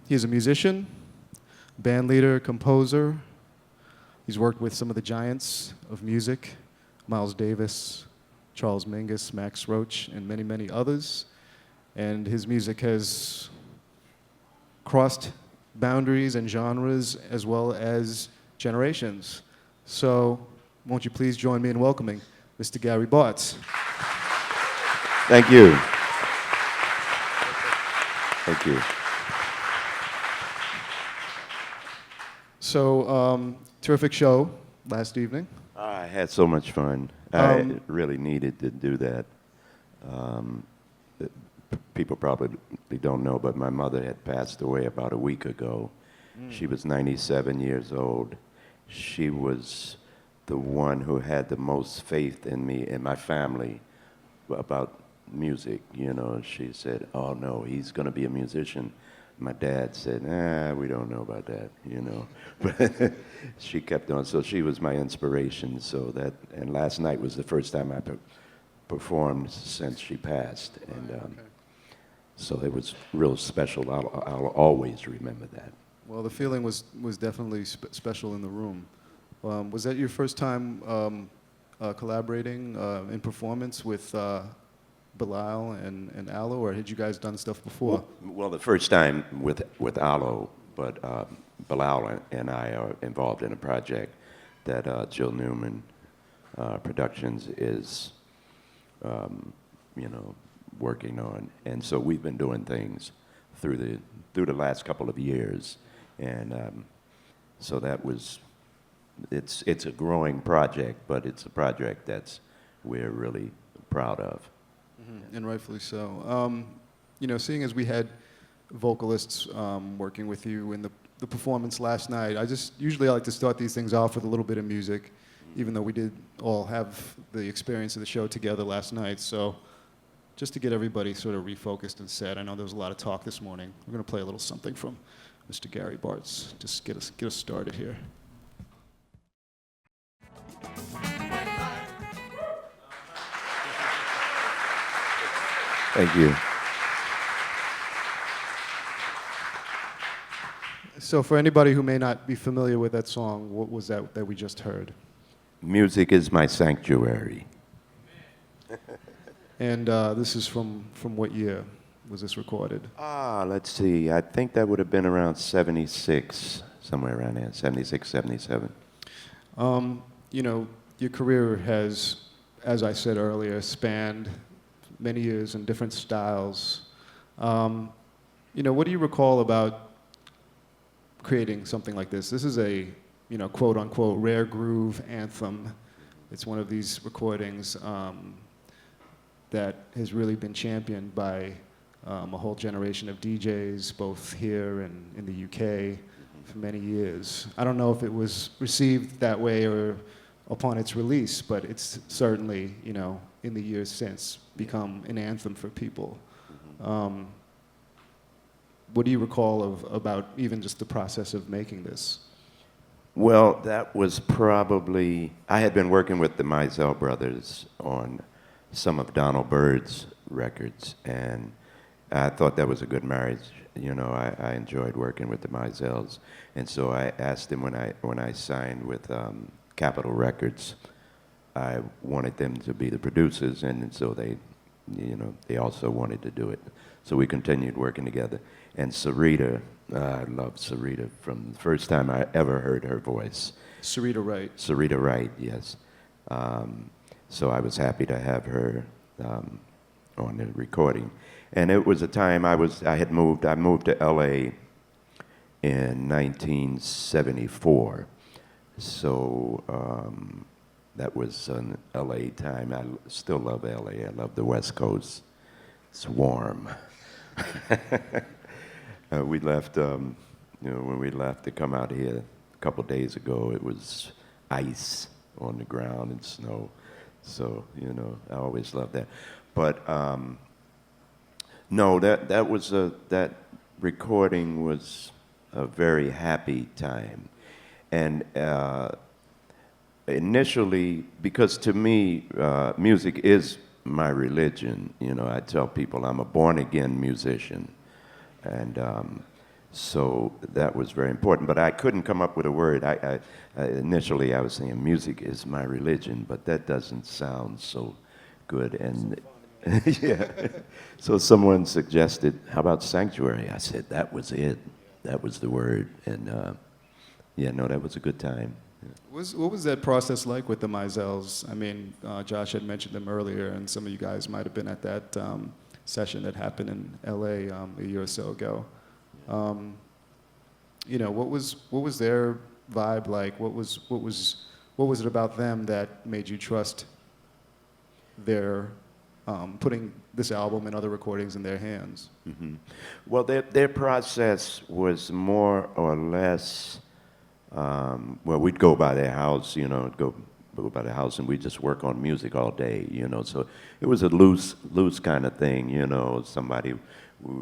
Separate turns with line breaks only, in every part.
He is a musician, band leader, composer. He's worked with some of the giants of music, Miles Davis, Charles Mingus, Max Roach, and many, many others. And his music has crossed boundaries and genres as well as generations. So won't you please join me in welcoming Mr. Gary Bartz.
Thank you. Thank you.
So, terrific show last evening.
I had so much fun. I really needed to do that. People probably don't know, but my mother had passed away about a week ago. She was 97 years old. She was the one who had the most faith in me and my family about music. You know, she said, "Oh no, he's going to be a musician." My dad said, "We don't know about that," you know. But she kept on, so she was my inspiration. So that, and last night was the first time I performed since she passed, and so it was real special. I'll always remember that.
Well, the feeling was definitely special in the room. Was that your first time collaborating in performance with Bilal and Aloe, or had you guys done stuff before?
Well, the first time with Aloe, but Bilal and I are involved in a project that Jill Newman Productions is, working on, and so we've been doing things through the last couple of years, and so that was, it's a growing project, but it's a project that's we're really proud of.
And rightfully so. Seeing as we had vocalists working with you in the performance last night, usually I like to start these things off with a little bit of music, even though we did all have the experience of the show together last night. So just to get everybody sort of refocused and set, I know there was a lot of talk this morning. We're going to play a little something from Mr. Gary Bartz. Just get us started here.
Thank you.
So for anybody who may not be familiar with that song, what was that we just heard?
Music is my sanctuary.
And this is from what year was this recorded?
Let's see. I think that would have been around 76, somewhere around there, 76, 77.
Your career has, as I said earlier, spanned many years in different styles. What do you recall about creating something like this? This is a, quote unquote, rare groove anthem. It's one of these recordings that has really been championed by a whole generation of DJs, both here and in the UK, for many years. I don't know if it was received that way or upon its release, but it's certainly, in the years since, become an anthem for people. What do you recall about even just the process of making this?
Well, that was probably, I had been working with the Mizell brothers on some of Donald Byrd's records, and I thought that was a good marriage. I enjoyed working with the Mizells, and so I asked them when I signed with Capitol Records, I wanted them to be the producers, and so they also wanted to do it. So we continued working together. And Sarita, I loved Sarita from the first time I ever heard her voice.
Sarita Wright.
Sarita Wright, yes. So I was happy to have her on the recording. And it was a time I moved to LA in 1974. So that was an LA time. I still love LA. I love the West Coast. It's warm. We left, when we left to come out here a couple days ago, it was ice on the ground and snow. So, I always loved that. But no, that recording was a very happy time. And initially, because to me, music is my religion. I tell people I'm a born-again musician. And So that was very important. But I couldn't come up with a word. Initially, I was saying music is my religion, but that doesn't sound so good. And yeah, so someone suggested, how about sanctuary? I said, that was it. That was the word. And yeah, no, that was a good time.
What was that process like with the Mizels? I mean, Josh had mentioned them earlier, and some of you guys might have been at that session that happened in LA a year or so ago. You know, what was their vibe like? What was it about them that made you trust their putting this album and other recordings in their hands?
Mm-hmm. Well, their process was more or less. Well, we'd go by their house, you know, go by the house, and we'd just work on music all day, you know. So it was a loose kind of thing, you know. Somebody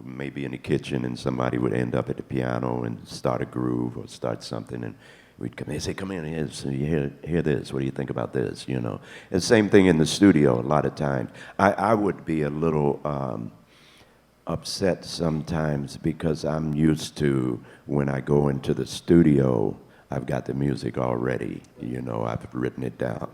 may be in the kitchen, and somebody would end up at the piano and start a groove or start something, and we'd come in and say, "Come in here, so you hear this. What do you think about this?" You know. And same thing in the studio. A lot of times, I would be a little upset sometimes because I'm used to when I go into the studio, I've got the music already, you know, I've written it down,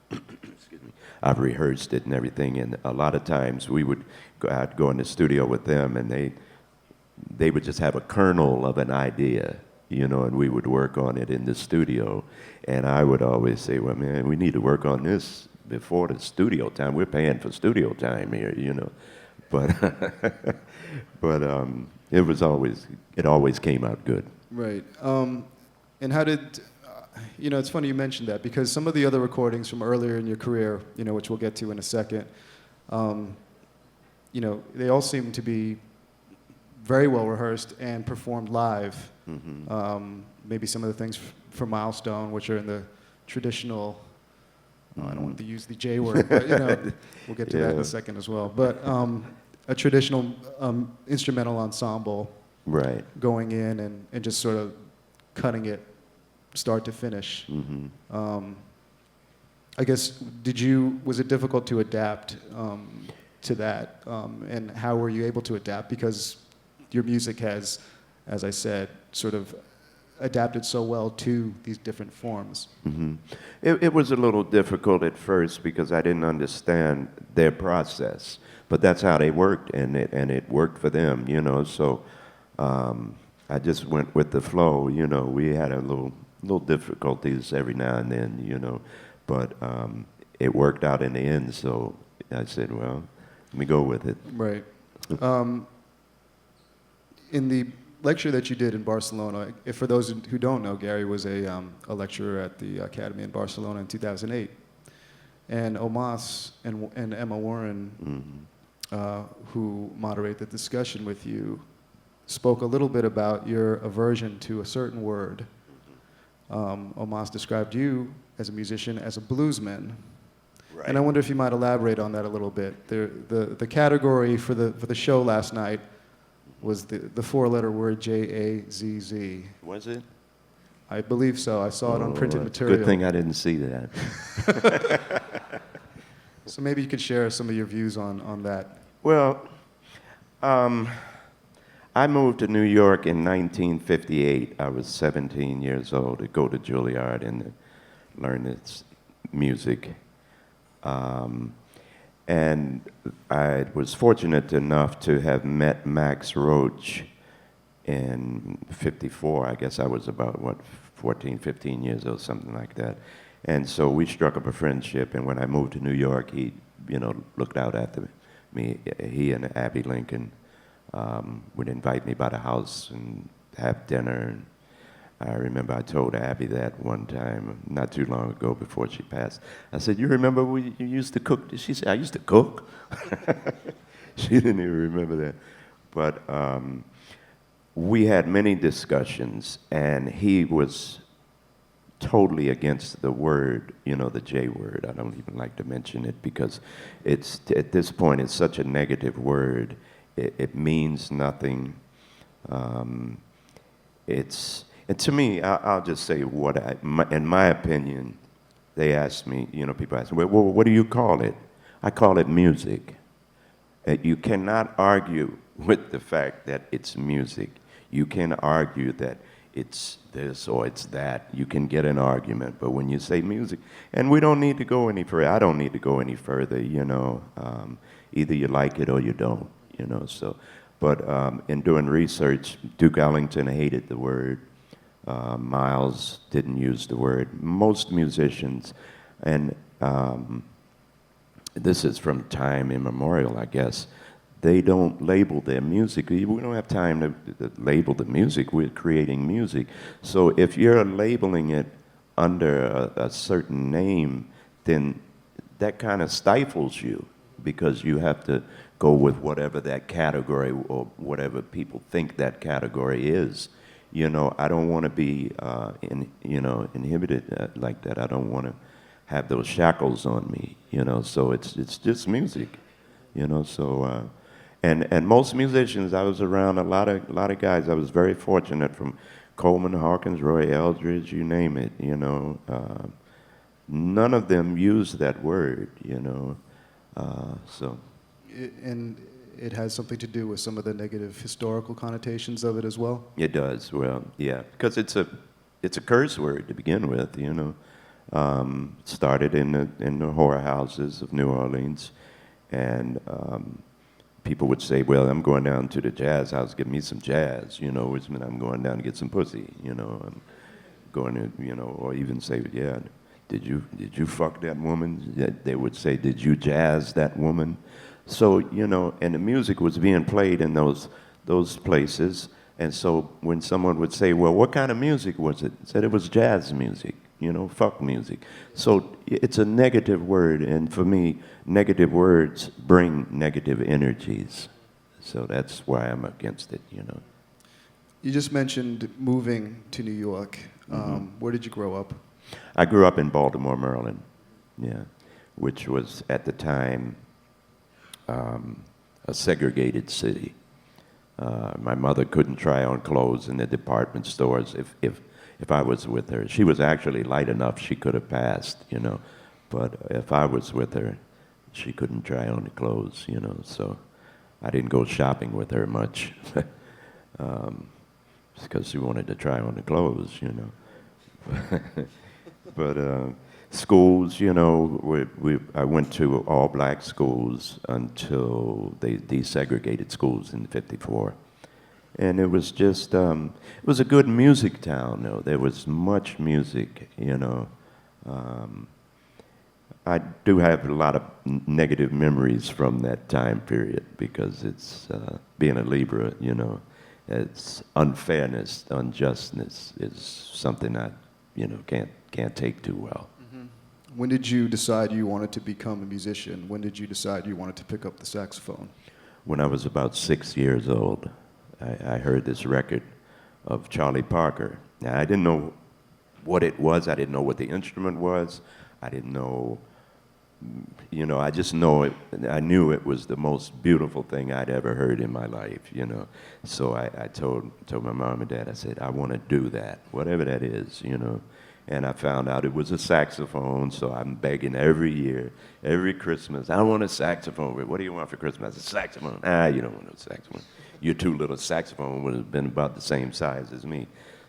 excuse me, I've rehearsed it and everything, and a lot of times I'd go in the studio with them, and they would just have a kernel of an idea, you know, and we would work on it in the studio, and I would always say, well, man, we need to work on this before the studio time. We're paying for studio time here, you know, but it always came out good.
Right. And how did, you know, it's funny you mentioned that, because some of the other recordings from earlier in your career, you know, which we'll get to in a second, you know, they all seem to be very well rehearsed and performed live. Mm-hmm. Maybe some of the things for Milestone, which are in the traditional, I don't want to use the J word, but, you know, we'll get to that in a second as well. But a traditional instrumental ensemble,
right,
going in and just sort of cutting it start to finish. Mm-hmm. I guess, was it difficult to adapt to that? And how were you able to adapt? Because your music has, as I said, sort of adapted so well to these different forms.
Mm-hmm. It was a little difficult at first because I didn't understand their process, but that's how they worked, and it worked for them, you know. So I just went with the flow, you know. We had a little difficulties every now and then, you know, but it worked out in the end. So I said, well, let me go with it.
Right. In the lecture that you did in Barcelona, if for those who don't know, Gary was a lecturer at the Academy in Barcelona in 2008. And Omas and Emma Warren, mm-hmm. Who moderate the discussion with you, spoke a little bit about your aversion to a certain word. Omas described you as a musician as a bluesman. Right. And I wonder if you might elaborate on that a little bit. The category for the show last night was the four-letter word J-A-Z-Z.
Was it?
I believe so. I saw it on printed material.
Good thing I didn't see that.
So maybe you could share some of your views on that.
Well, I moved to New York in 1958. I was 17 years old to go to Juilliard and learn its music. And I was fortunate enough to have met Max Roach in 54. I guess I was about, 14, 15 years old, something like that. And so we struck up a friendship, and when I moved to New York, he, you know, looked out after me. He and Abby Lincoln would invite me by the house and have dinner. And I remember I told Abby that one time, not too long ago before she passed. I said, "You remember you used to cook?" She said, "I used to cook." She didn't even remember that. But we had many discussions, and he was totally against the word, you know, the J word. I don't even like to mention it because it's, at this point, it's such a negative word. It means nothing. And to me, I'll just say in my opinion, they asked me, you know, people ask me, well, what do you call it? I call it music. You cannot argue with the fact that it's music. You can argue that it's this or it's that. You can get an argument, but when you say music, and we don't need to go any further. I don't need to go any further. Either you like it or you don't. So, but in doing research, Duke Ellington hated the word. Miles didn't use the word. Most musicians, and this is from time immemorial, I guess, they don't label their music. We don't have time to label the music. We're creating music. So if you're labeling it under a certain name, then that kind of stifles you, because you have to go with whatever that category or whatever people think that category is. I don't want to be inhibited like that. I don't want to have those shackles on me. So it's just music. So and most musicians, I was around a lot of guys. I was very fortunate, from Coleman Hawkins, Roy Eldridge, you name it. None of them used that word. So.
And it has something to do with some of the negative historical connotations of it as well?
It does, well, yeah, because it's a curse word to begin with, Started in the whorehouses of New Orleans, and people would say, well, I'm going down to the jazz house, get me some jazz, which meant I'm going down to get some pussy, I'm going to, or even say, yeah, did you fuck that woman? They would say, did you jazz that woman? So, and the music was being played in those places. And so when someone would say, well, what kind of music was it? I said it was jazz music, fuck music. So it's a negative word. And for me, negative words bring negative energies. So that's why I'm against it,
You just mentioned moving to New York. Where did you grow up?
I grew up in Baltimore, Maryland, yeah, which was at the time a segregated city. My mother couldn't try on clothes in the department stores if I was with her. She was actually light enough she could have passed, but if I was with her, she couldn't try on the clothes, so I didn't go shopping with her much because she wanted to try on the clothes, But schools, I went to all black schools until they desegregated schools in '54. And it was just, it was a good music town, though. There was much music, I do have a lot of negative memories from that time period, because it's, being a Libra, it's unfairness, unjustness is something I, can't take too well.
When did you decide you wanted to become a musician? When did you decide you wanted to pick up the saxophone?
When I was about 6 years old, I heard this record of Charlie Parker. Now, I didn't know what it was. I didn't know what the instrument was. I didn't know, I just know it. I knew it was the most beautiful thing I'd ever heard in my life, So I told my mom and dad, I said, I want to do that, whatever that is, And I found out it was a saxophone, so I'm begging every year, every Christmas, I want a saxophone. What do you want for Christmas? I said, saxophone. You don't want no saxophone. Your two little saxophone would have been about the same size as me.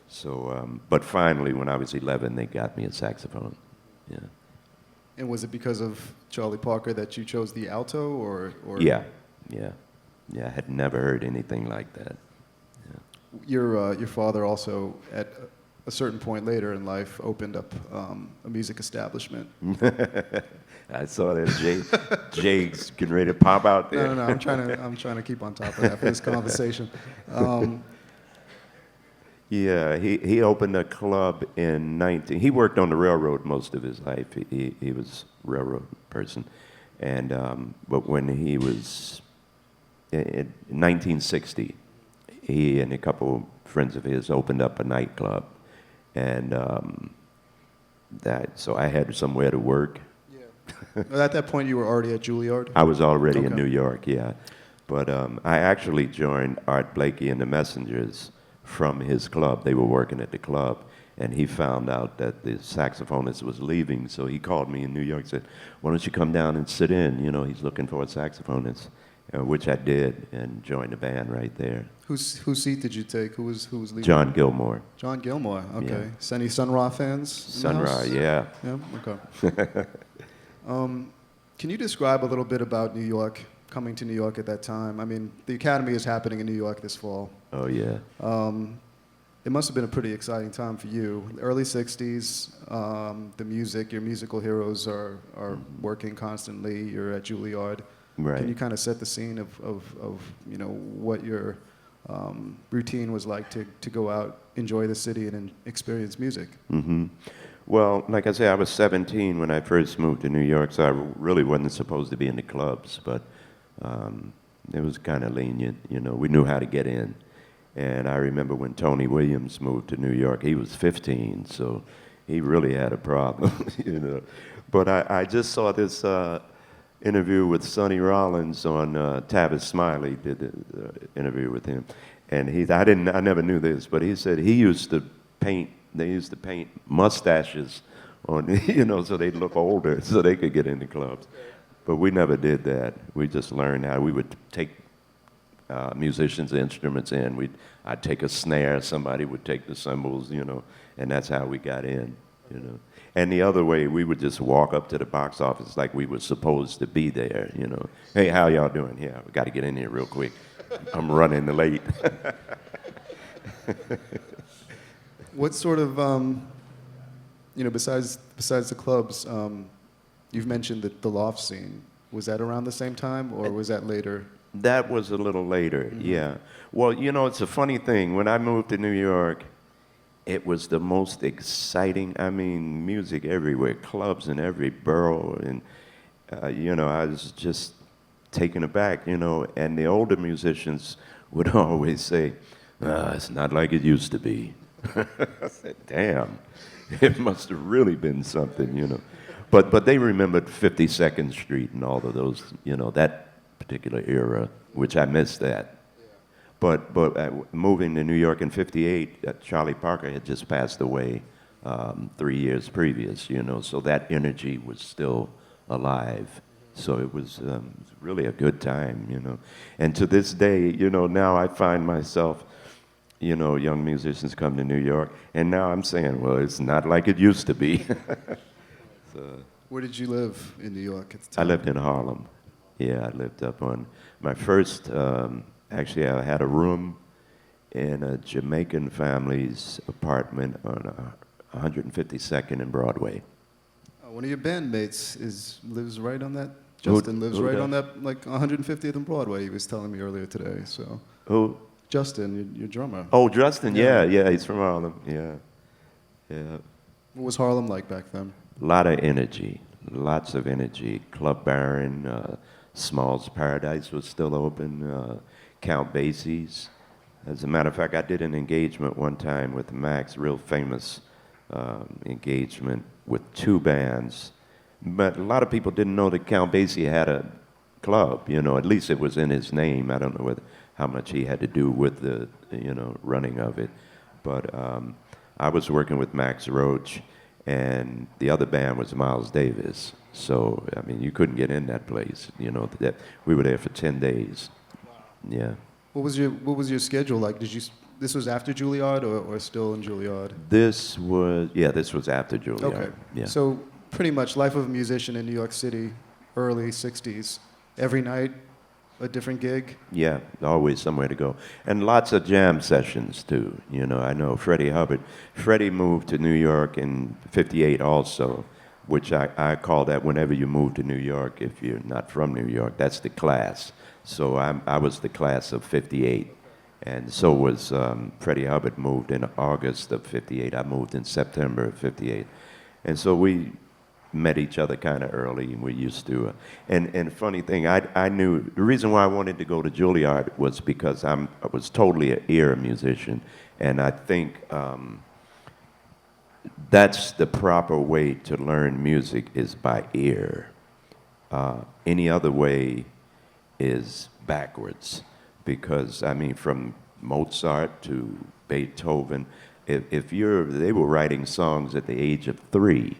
So, but finally, when I was 11, they got me a saxophone. Yeah.
And was it because of Charlie Parker that you chose the alto, or?
Yeah. I had never heard anything like that. Yeah.
Your father also, at a certain point later in life, opened up a music establishment.
I saw that Jay's getting ready to pop out there.
No, I'm trying to keep on top of that for this conversation.
Yeah, he opened a club in he worked on the railroad most of his life. He was a railroad person. And, but when he was in 1960, he and a couple friends of his opened up a nightclub. And so I had somewhere to work.
Yeah. At that point, you were already at Juilliard?
I was already in New York, yeah. But I actually joined Art Blakey and the Messengers from his club. They were working at the club, and he found out that the saxophonist was leaving, so he called me in New York and said, why don't you come down and sit in? He's looking for a saxophonist. which I did, and joined the band right there.
Whose seat did you take? Who was leading?
John Gilmore.
John Gilmore. Okay.
Yeah.
Any Sun Ra fans? In the
Sun Ra,
house?
yeah.
Yeah. Okay. Can you describe a little bit about New York, coming to New York at that time? I mean, the Academy is happening in New York this fall.
Oh, yeah.
It must have been a pretty exciting time for you. The early 60s, the music, your musical heroes are working constantly. You're at Juilliard.
Right.
Can you kind of set the scene of you know, what your routine was like to go out, enjoy the city, and experience music?
Mm-hmm. Well, like I say, I was 17 when I first moved to New York, so I really wasn't supposed to be in the clubs, but it was kind of lenient, you know. We knew how to get in. And I remember when Tony Williams moved to New York, he was 15, so he really had a problem, you know. But I just saw this interview with Sonny Rollins on Tavis Smiley did the interview with him, and I never knew this, but he said they used to paint mustaches on, you know, so they'd look older, so they could get into clubs. But we never did that. We just learned how we would take musicians' instruments in. I'd take a snare, somebody would take the cymbals, you know, and that's how we got in, you know. And the other way, we would just walk up to the box office like we were supposed to be there, you know. Hey, how y'all doing? Yeah, we got to get in here real quick. I'm running late.
What sort of, you know, besides the clubs, you've mentioned the loft scene. Was that around the same time, or was that later?
That was a little later, yeah. Well, you know, it's a funny thing. When I moved to New York, it was the most exciting, I mean, music everywhere, clubs in every borough, and, you know, I was just taken aback, you know, and the older musicians would always say, it's not like it used to be. I said, damn, it must have really been something, you know. But they remembered 52nd Street and all of those, you know, that particular era, which I missed that. But moving to New York in '58, Charlie Parker had just passed away 3 years previous, you know, so that energy was still alive. So it was really a good time, you know. And to this day, you know, now I find myself, you know, young musicians come to New York, and now I'm saying, well, it's not like it used to be. So,
where did you live in New York at the time?
I lived in Harlem. Yeah, I lived up on my first, actually I had a room in a Jamaican family's apartment on 152nd and Broadway.
One of your bandmates lives right on that. Justin lives right on that, like 150th and Broadway. He was telling me earlier today. So
who?
Justin, your drummer.
Oh, Justin. Yeah, he's from Harlem. Yeah.
What was Harlem like back then?
A lot of energy, lots of energy. Club Baron, Small's Paradise was still open. Count Basie's. As a matter of fact, I did an engagement one time with Max, real famous engagement with 2 bands. But a lot of people didn't know that Count Basie had a club, you know, at least it was in his name. I don't know how much he had to do with the, you know, running of it. But I was working with Max Roach, and the other band was Miles Davis. So, I mean, you couldn't get in that place, you know. We were there for 10 days. Yeah.
What was your schedule like? This was after Juilliard or still in Juilliard?
This was after Juilliard.
Okay.
Yeah.
So pretty much life of a musician in New York City, early 60s. Every night, a different gig?
Yeah, always somewhere to go. And lots of jam sessions, too. You know, I know Freddie Hubbard. Freddie moved to New York in '58 also, which I call that whenever you move to New York, if you're not from New York, that's the class. So I was the class of '58. And so was Freddie Hubbard moved in August of '58. I moved in September of '58. And so we met each other kind of early, and we used to. And funny thing, I knew the reason why I wanted to go to Juilliard was because I was totally an ear musician, and I think that's the proper way to learn music is by ear. Any other way is backwards, because I mean, from Mozart to Beethoven, they were writing songs at the age of 3.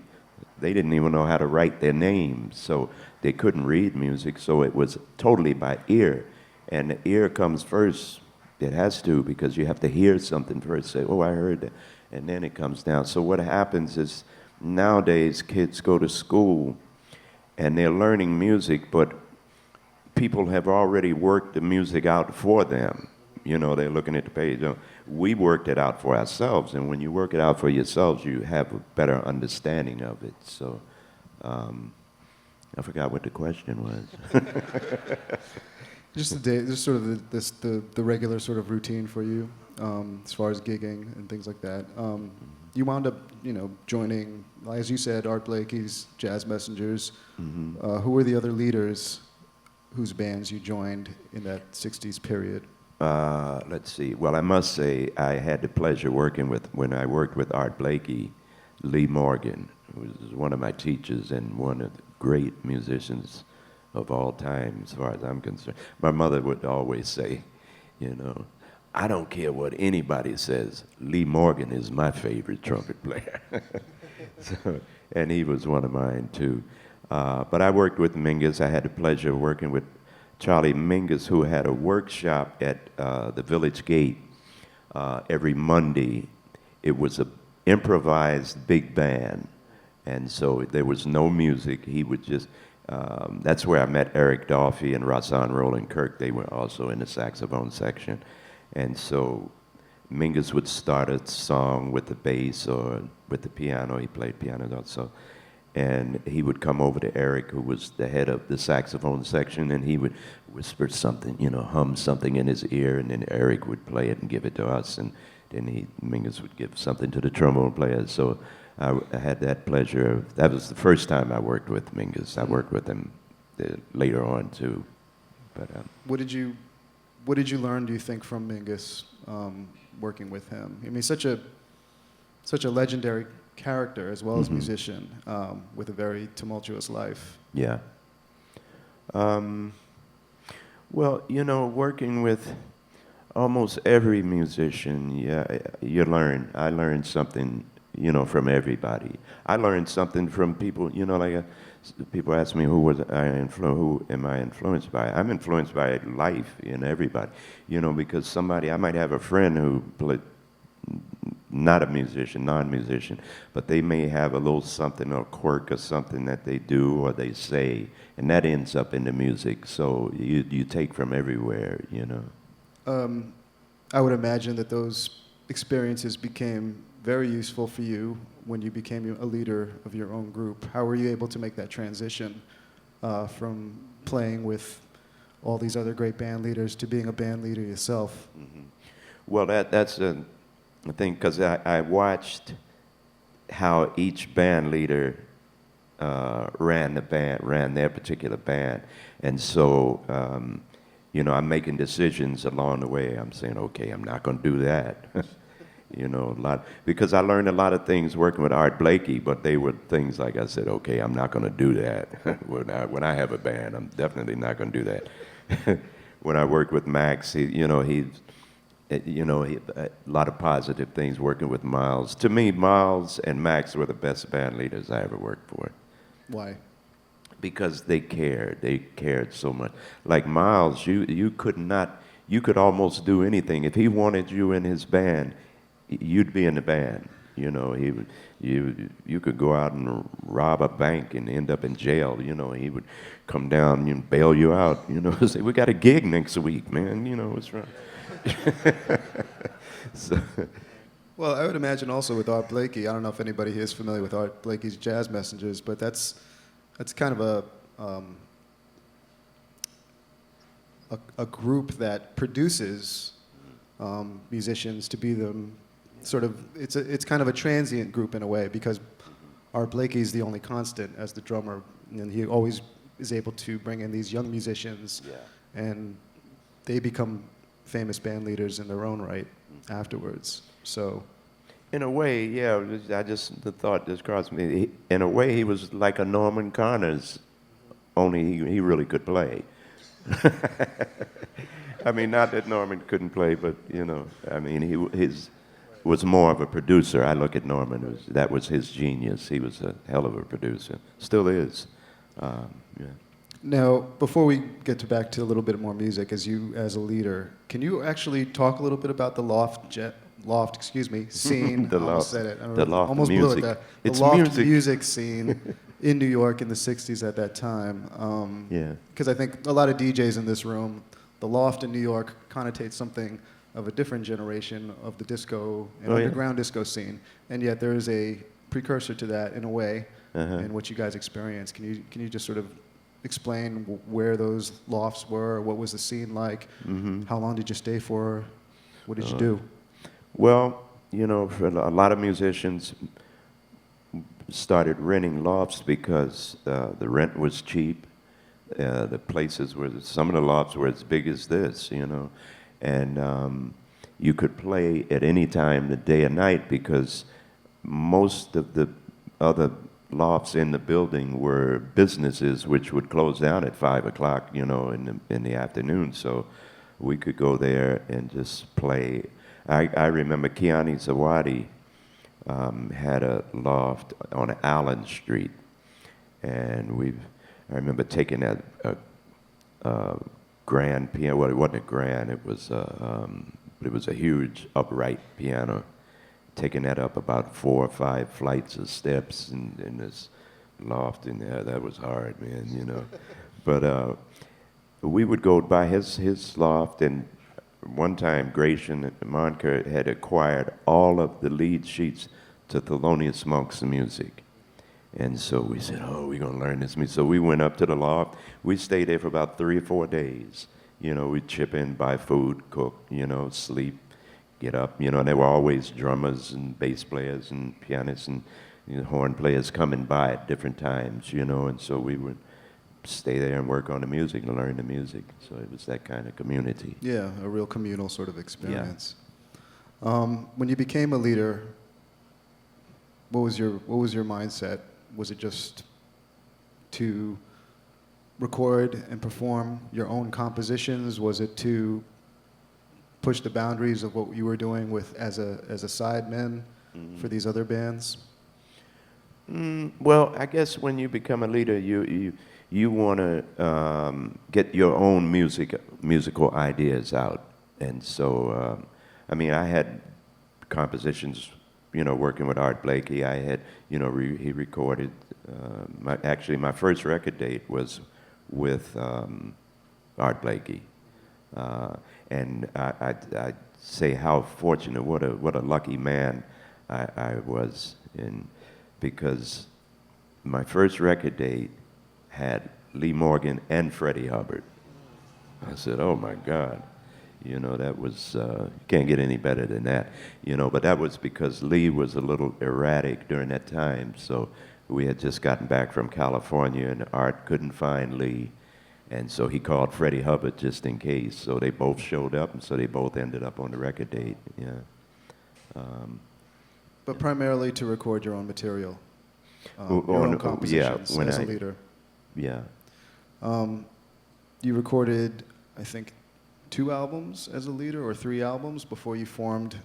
they didn't even know how to write their names, so they couldn't read music, so it was totally by ear. And the ear comes first. It has to, because you have to hear something first, say, oh, I heard that, and then it comes down. So what happens is nowadays kids go to school and they're learning music, but people have already worked the music out for them. You know, they're looking at the page. We worked it out for ourselves, and when you work it out for yourselves, you have a better understanding of it. So I forgot what the question was.
Just the day, just sort of the regular sort of routine for you, as far as gigging and things like that. You wound up, joining, as you said, Art Blakey's Jazz Messengers.
Mm-hmm.
Who were the other leaders whose bands you joined in that '60s period?
Let's see. Well, I must say I had the pleasure when I worked with Art Blakey, Lee Morgan, who was one of my teachers and one of the great musicians of all time, as far as I'm concerned. My mother would always say, I don't care what anybody says, Lee Morgan is my favorite trumpet player. And he was one of mine, too. But I worked with Mingus. I had the pleasure of working with Charlie Mingus, who had a workshop at the Village Gate every Monday. It was an improvised big band, and so there was no music. He would just, that's where I met Eric Dolphy and Rahsaan Roland Kirk. They were also in the saxophone section. And so Mingus would start a song with the bass or with the piano. He played piano also. And he would come over to Eric, who was the head of the saxophone section, and he would whisper something, hum something in his ear, and then Eric would play it and give it to us, and then Mingus would give something to the trombone player. So I had that pleasure. That was the first time I worked with Mingus. I worked with him later on too. But
What did you learn, do you think, from Mingus, working with him? I mean, such a legendary character as well as musician, with a very tumultuous life.
Yeah. Well, working with almost every musician, I learned something, from everybody. I learned something from people, people ask me who am I influenced by? I'm influenced by life in everybody, because I might have a friend who played, not a musician, non-musician, but they may have a little something or quirk or something that they do or they say, and that ends up in the music. So you take from everywhere,
I would imagine that those experiences became very useful for you when you became a leader of your own group. How were you able to make that transition from playing with all these other great band leaders to being a band leader yourself?
Mm-hmm. Well, that's a thing, because I watched how each band leader ran their particular band. And so, I'm making decisions along the way. I'm saying, okay, I'm not going to do that. Because I learned a lot of things working with Art Blakey, but they were things like I said, okay, I'm not going to do that. When I have a band, I'm definitely not going to do that. When I worked with Max, a lot of positive things working with Miles. To me, Miles and Max were the best band leaders I ever worked for.
Why?
Because they cared. They cared so much. Like Miles, you could almost do anything. If he wanted you in his band, you'd be in the band. You could go out and rob a bank and end up in jail. He would come down and bail you out. Say, we got a gig next week, man. What's wrong? So.
Well, I would imagine also with Art Blakey, I don't know if anybody here is familiar with Art Blakey's Jazz Messengers, but that's kind of a group that produces musicians to be them sort of, it's kind of a transient group in a way, because Art Blakey is the only constant as the drummer, and he always is able to bring in these young musicians, and they become famous band leaders in their own right afterwards. So,
in a way, yeah, the thought just crossed me. In a way, he was like a Norman Connors, only he really could play. I mean, not that Norman couldn't play, but was more of a producer. I look at Norman, that was his genius. He was a hell of a producer. Still is. Yeah.
Now, before we get back to a little bit more music, as a leader, can you actually talk a little bit about the loft, scene?
The
I almost
loft,
said it. I
the loft
almost
music.
blew it there.
It's
the loft
music.
music scene in New York in the 60s at that time.
Yeah.
Because I think a lot of DJs in this room, the loft in New York connotates something of a different generation of the disco and underground disco scene. And yet there is a precursor to that in a way in what you guys experienced. Can you just sort of explain where those lofts were? What was the scene like? How long did you stay for? What did you do?
Well, you know, for a lot of musicians started renting lofts because the rent was cheap. The places were, some of the lofts were as big as this, you know, and you could play at any time, the day or night, because most of the other lofts in the building were businesses which would close down at 5 o'clock, you know, in the afternoon. So we could go there and just play. I remember Kiani Zawadi had a loft on Allen Street, and I remember taking that grand piano. Well, it wasn't a grand. It was a huge upright piano. Taking that up about 4 or 5 flights of steps in this loft in there. That was hard, man, you know. But we would go by his loft, and one time Gratian Moncur had acquired all of the lead sheets to Thelonious Monk's music. And so we said, oh, we're going to learn this music. So we went up to the loft. We stayed there for about 3 or 4 days. You know, we'd chip in, buy food, cook, you know, sleep, get up, you know, and there were always drummers and bass players and pianists and, you know, horn players coming by at different times, you know, and so we would stay there and work on the music and learn the music. So it was that kind of community.
Yeah, a real communal sort of experience. Yeah. When you became a leader, what was your mindset? Was it just to record and perform your own compositions? Was it to push the boundaries of what you were doing as a sideman for these other bands?
Well, I guess when you become a leader, you want to get your own musical ideas out, and so I mean, I had compositions, you know, working with Art Blakey. I had, you know, he recorded. Actually, my first record date was with Art Blakey. And I say how fortunate, what a lucky man I was in, because my first record date had Lee Morgan and Freddie Hubbard. I said, oh my God, you know, that was, you can't get any better than that, you know, but that was because Lee was a little erratic during that time, so we had just gotten back from California and Art couldn't find Lee. And so he called Freddie Hubbard just in case. So they both showed up, and so they both ended up on the record date. Yeah.
But primarily to record your own material, your own compositions as a leader.
Yeah.
You recorded, I think, 2 albums as a leader, or 3 albums before you formed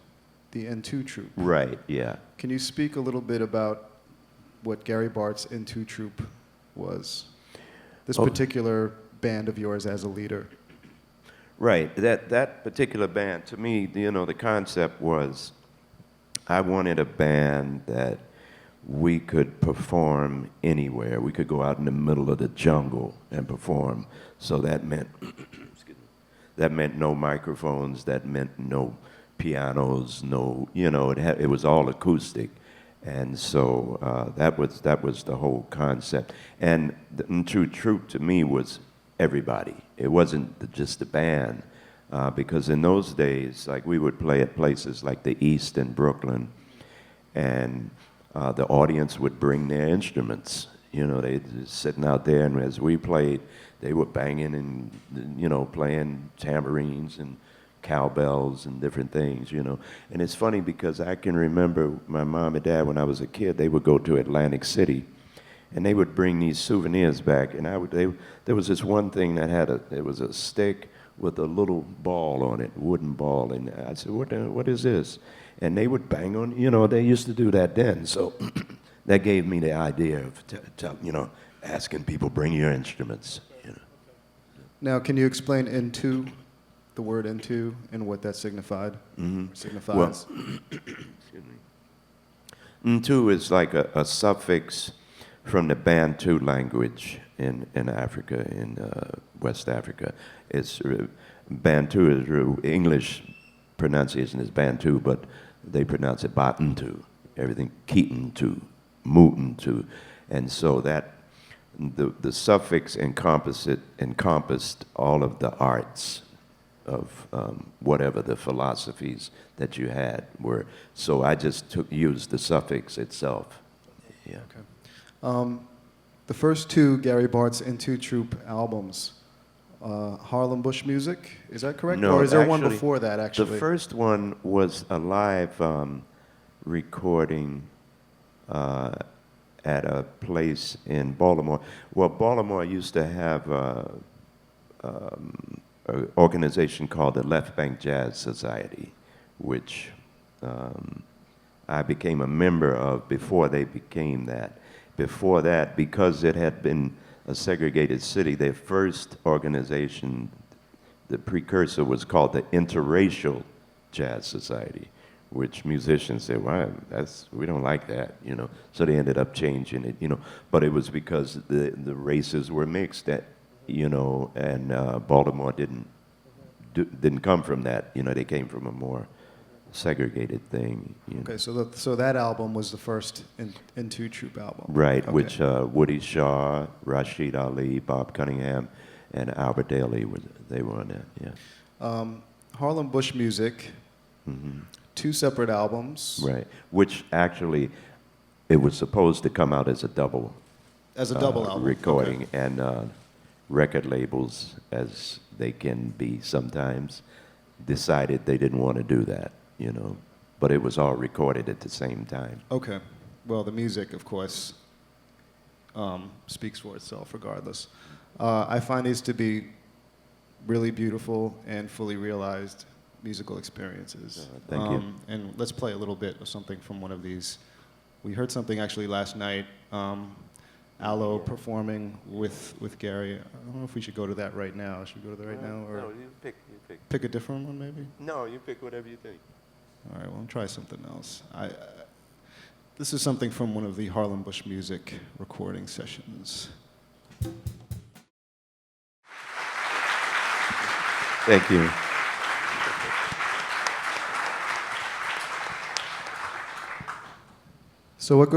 the N2 Troupe.
Right. Yeah.
Can you speak a little bit about what Gary Bartz' N2 Troupe was? This particular band of yours as a leader.
Right. That particular band, to me, you know, the concept was I wanted a band that we could perform anywhere. We could go out in the middle of the jungle and perform. So that meant no microphones. That meant no pianos. No, you know, it was all acoustic. And so that was the whole concept. And the N2 Troupe to me was everybody. It wasn't just the band, because in those days, like, we would play at places like the East in Brooklyn, and the audience would bring their instruments. You know, they just sitting out there, and as we played, they were banging and, you know, playing tambourines and cowbells and different things, you know. And it's funny because I can remember my mom and dad, when I was a kid, they would go to Atlantic City and they would bring these souvenirs back. And there was this one thing that it was a stick with a little ball on it, wooden ball. And I said, what is this? And they would bang on, they used to do that then. So that gave me the idea of, asking people, bring your instruments.
Now, can you explain into, the word into, and what that signifies?
Well, excuse me. Ntu is like a suffix from the Bantu language in Africa, in West Africa. It's Bantu is English pronunciation is Bantu, but they pronounce it Batuntu. Everything Kituntu, Mutuntu, and so that the suffix encompassed all of the arts of whatever the philosophies that you had were. So I just used the suffix itself. Yeah.
Okay. The first two Gary Bartz Into Troupe albums, Harlem Bush Music, is that correct?
No,
or is there one
actually,
before that, actually?
The first one was a live recording at a place in Baltimore. Well, Baltimore used to have an organization called the Left Bank Jazz Society, which I became a member of before they became that. Before that, because it had been a segregated city, their first organization, the precursor, was called the Interracial Jazz Society, which musicians said, well, we don't like that, So they ended up changing it, But it was because the races were mixed, and Baltimore didn't come from that, They came from a more segregated thing.
Okay, so that album was the first Into Troupe album.
Right,
okay.
Which Woody Shaw, Rashid Ali, Bob Cunningham, and Albert Daly they were on that. Yeah.
Harlem Bush Music. Two separate albums.
Right, which actually, it was supposed to come out as a double.
As a double album.
Recording,
okay.
and record labels, as they can be sometimes, decided they didn't want to do that, But it was all recorded at the same time.
Okay. Well, the music, of course, speaks for itself regardless. I find these to be really beautiful and fully realized musical experiences.
Thank you.
And let's play a little bit of something from one of these. We heard something actually last night, Aloe performing with Gary. I don't know if we should go to that right now. Should we go to that right now? Or
No, you pick.
pick a different one, maybe?
No, you pick whatever you think.
All right, well, I'll try something else. This is something from one of the Harlem Bush Music recording sessions.
Thank you.
So what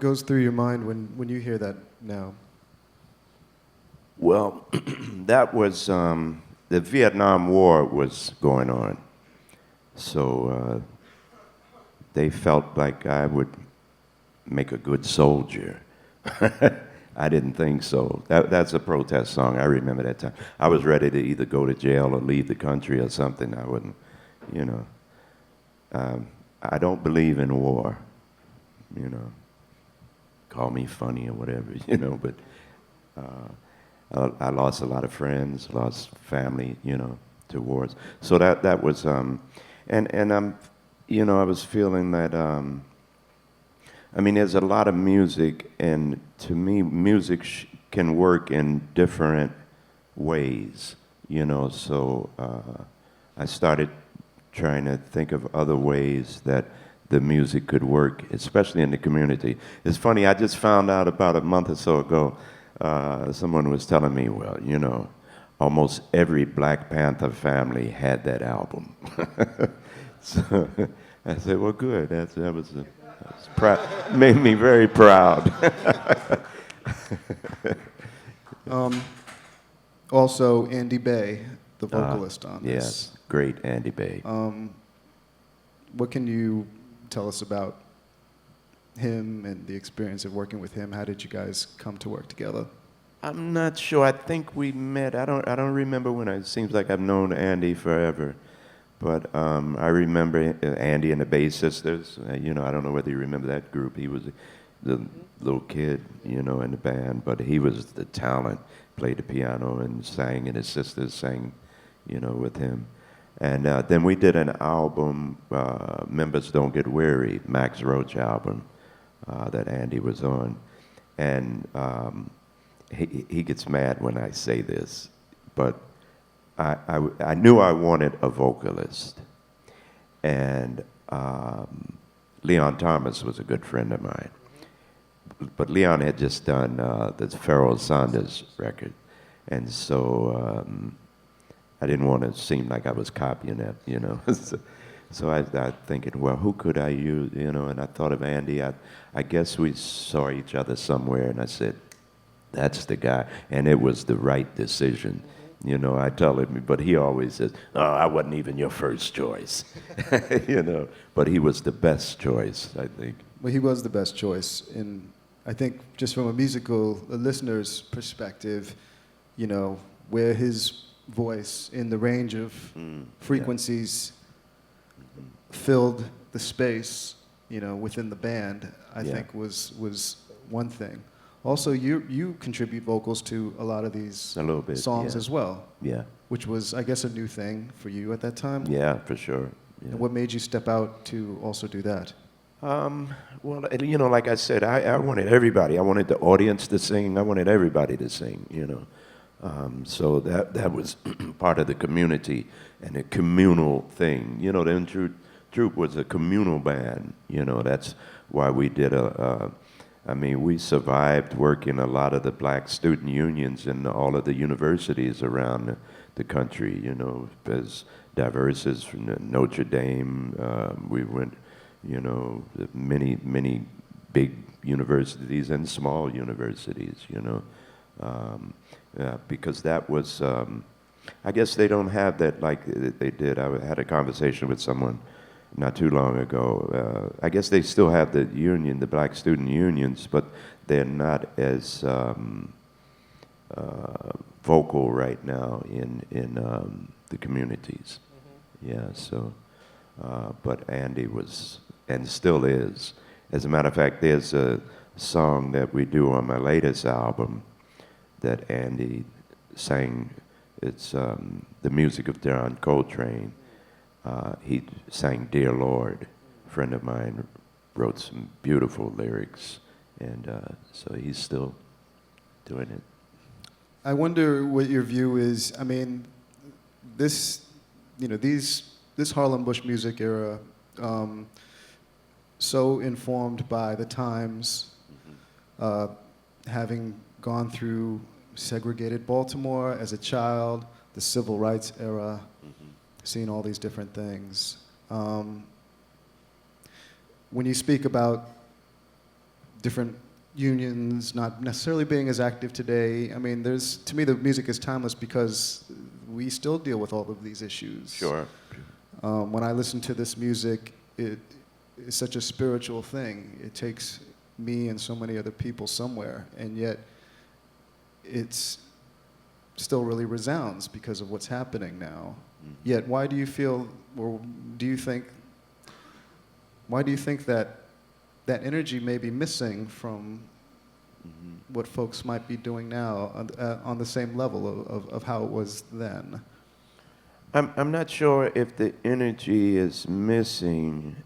goes through your mind when you hear that now?
Well, that was, the Vietnam War was going on. So they felt like I would make a good soldier. I didn't think so. That's a protest song. I remember that time. I was ready to either go to jail or leave the country or something. I wouldn't, I don't believe in war. Call me funny or whatever, but I lost a lot of friends, lost family, to wars. So that was, and I'm, I was feeling that, there's a lot of music, and to me, music can work in different ways, so I started trying to think of other ways that the music could work, especially in the community. It's funny, I just found out about a month or so ago, someone was telling me, well, almost every Black Panther family had that album. So I said, well, good. Made me very proud.
Also, Andy Bay, the vocalist on this.
Yes, great Andy Bay.
What can you tell us about him and the experience of working with him? How did you guys come to work together?
I'm not sure. I think we met. I don't remember when. It seems like I've known Andy forever, but I remember Andy and the Bay Sisters. I don't know whether you remember that group. He was the little kid, in the band, but he was the talent. Played the piano and sang, and his sisters sang with him. And then we did an album, Members Don't Get Weary, Max Roach album that Andy was on. And he gets mad when I say this, but I knew I wanted a vocalist. And Leon Thomas was a good friend of mine. But Leon had just done the Pharoah Sanders record. And so I didn't want to seem like I was copying it, so I started thinking, well, who could I use, and I thought of Andy. I guess we saw each other somewhere, and I said, that's the guy. And it was the right decision. I tell him, but he always says, oh, I wasn't even your first choice, but he was the best choice, I think.
Well, he was the best choice. And I think just from a listener's perspective, where his voice in the range of frequencies filled the space, within the band, I think was one thing. Also, you contribute vocals to a lot of these
a little bit,
songs as well.
Yeah.
Which was, I guess, a new thing for you at that time.
Yeah, for sure. Yeah.
And what made you step out to also do that?
Well, like I said, I wanted everybody. I wanted the audience to sing. I wanted everybody to sing, So that was part of the community and a communal thing. The Troop was a communal band. That's why we did we survived working a lot of the black student unions in all of the universities around the country, as diverse as from Notre Dame. We went, many, many big universities and small universities, because that was, I guess they don't have that like they did. I had a conversation with someone not too long ago. I guess they still have the union, the black student unions, but they're not as vocal right now in the communities. Yeah, so, but Andy was, and still is. As a matter of fact, there's a song that we do on my latest album that Andy sang. It's the music of John Coltrane. He sang Dear Lord. A friend of mine wrote some beautiful lyrics, and so he's still doing it.
I wonder what your view is. I mean, this Harlem Bush music era, so informed by the times, having gone through segregated Baltimore as a child, the civil rights era, seeing all these different things. When you speak about different unions not necessarily being as active today, I mean, to me, the music is timeless because we still deal with all of these issues.
Sure.
When I listen to this music, it is such a spiritual thing. It takes me and so many other people somewhere, and yet it's still really resounds because of what's happening now. Yet, why do you feel, or do you think, why do you think that that energy may be missing from what folks might be doing now on the same level of how it was then?
I'm not sure if the energy is missing,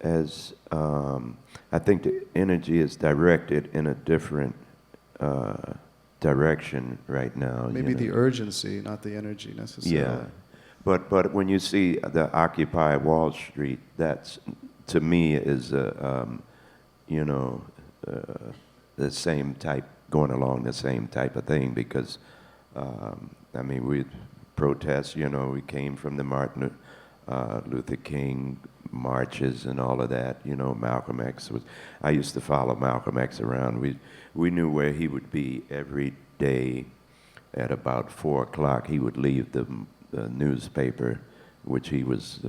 as I think the energy is directed in a different direction right now.
Maybe the urgency, not the energy necessarily.
Yeah, but when you see the Occupy Wall Street, that's, to me, is the same type, going along the same type of thing, because I mean, we protest, we came from the Martin Luther King marches and all of that, Malcolm X was, I used to follow Malcolm X around. We knew where he would be every day at about 4 o'clock. He would leave the newspaper, which he was,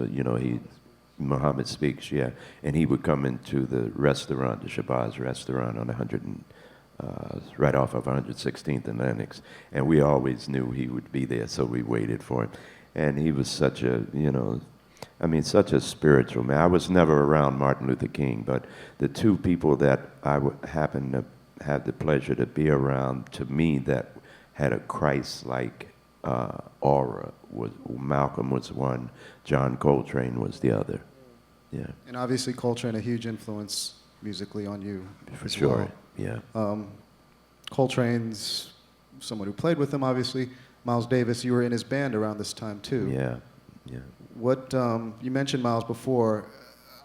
Muhammad Speaks, yeah, and he would come into the restaurant, the Shabazz restaurant on right off of 116th and Lenox, and we always knew he would be there, so we waited for him. And he was such a, such a spiritual man. I was never around Martin Luther King, but the two people that I happened to have the pleasure to be around, to me, that had a Christ-like aura. Malcolm was one, John Coltrane was the other. Yeah.
And obviously Coltrane, a huge influence musically on you.
For sure, yeah.
Coltrane's someone who played with him, obviously. Miles Davis, you were in his band around this time too.
Yeah, yeah.
What, you mentioned Miles before.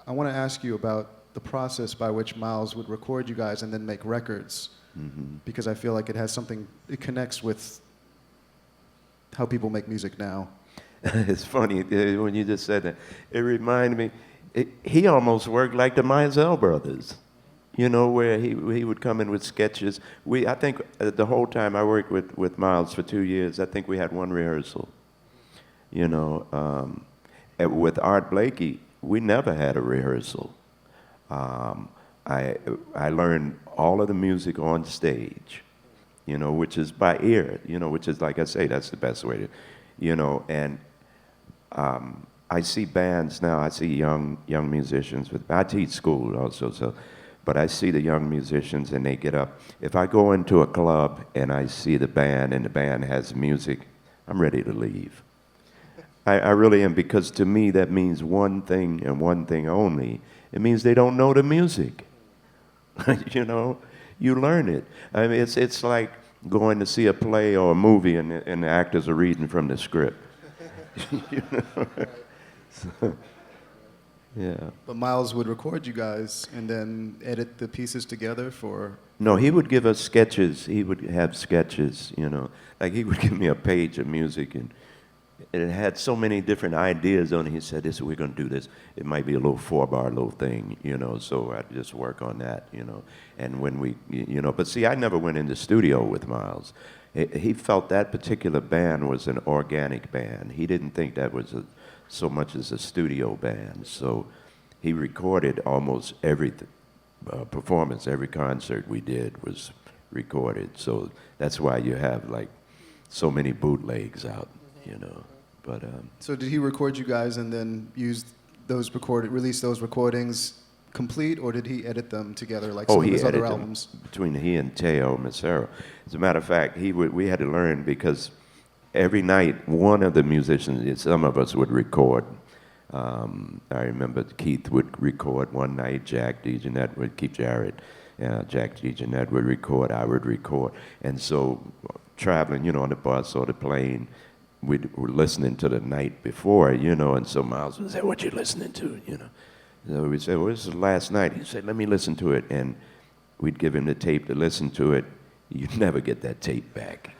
I want to ask you about the process by which Miles would record you guys and then make records.
Mm-hmm.
Because I feel like it has something, it connects with how people make music now.
It's funny when you just said that. It reminded me, he almost worked like the Mizell brothers, you know, where he would come in with sketches. I think the whole time I worked with Miles for 2 years, I think we had one rehearsal, you know. With Art Blakey, we never had a rehearsal. I learned all of the music on stage, you know, which is by ear, you know, which is, like I say, that's the best way to, you know, and I see bands now, I see young musicians, I teach school also, so, but I see the young musicians and they get up. If I go into a club and I see the band and the band has music, I'm ready to leave. I really am, because to me that means one thing and one thing only. It means they don't know the music. You know, you learn it. I mean, it's like going to see a play or a movie and the actors are reading from the script. You know? So, yeah.
But Miles would record you guys and then edit the pieces together for...
No, he would give us sketches. He would have sketches, you know. Like he would give me a page of music and it had so many different ideas on it. He said, "This, we're going to do this. It might be a little 4-bar little thing, you know." So I'd just work on that, you know. And when we, you know, but see, I never went in the studio with Miles. He felt that particular band was an organic band. He didn't think that was so much as a studio band. So he recorded almost every performance, every concert we did was recorded. So that's why you have like so many bootlegs out, you know. But
so did he record you guys and then use those release those recordings complete, or did he edit them together like some of his other albums?
Between he and Teo Macero. As a matter of fact, we had to learn, because every night one of the musicians, some of us would record. I remember Keith would record one night, Jack DeJohnette would, Keith Jarrett, Jack DeJohnette would record, I would record. And so traveling, you know, on the bus or the plane, we were listening to the night before, you know, and so Miles would say, "What you listening to?" You know. So we'd say, "Well, this is last night." He'd say, "Let me listen to it." And we'd give him the tape to listen to it. You'd never get that tape back.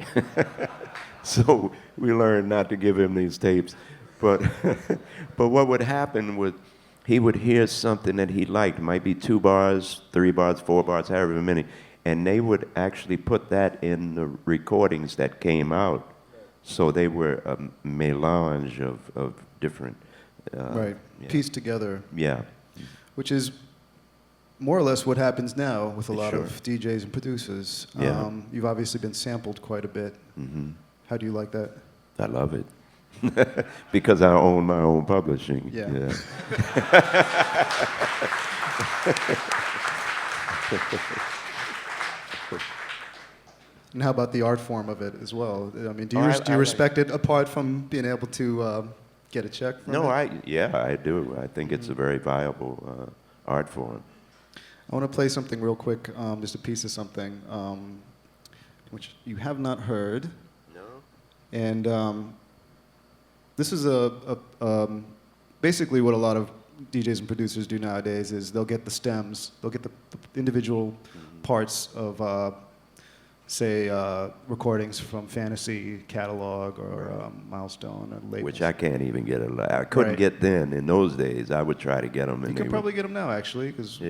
So we learned not to give him these tapes. But, but what would happen was he would hear something that he liked, might be 2 bars, 3 bars, 4 bars, however many, and they would actually put that in the recordings that came out. So they were a melange of different...
right,
yeah.
pieced together.
Yeah.
Which is more or less what happens now with a lot
Sure.
of DJs and producers.
Yeah.
You've obviously been sampled quite a bit.
Mm-hmm.
How do you like that?
I love it. Because I own my own publishing.
Yeah. And how about the art form of it as well? I mean, do you respect it apart from being able to get a check from it?
No, I do. I think it's a very viable art form.
I want to play something real quick, just a piece of something, which you have not heard.
No.
And this is basically what a lot of DJs and producers do nowadays is they'll get the stems, they'll get the individual parts of, say, recordings from Fantasy Catalog or Milestone or labels.
Which I can't even get. I couldn't get then. In those days, I would try to get them.
You can probably get them now, actually, because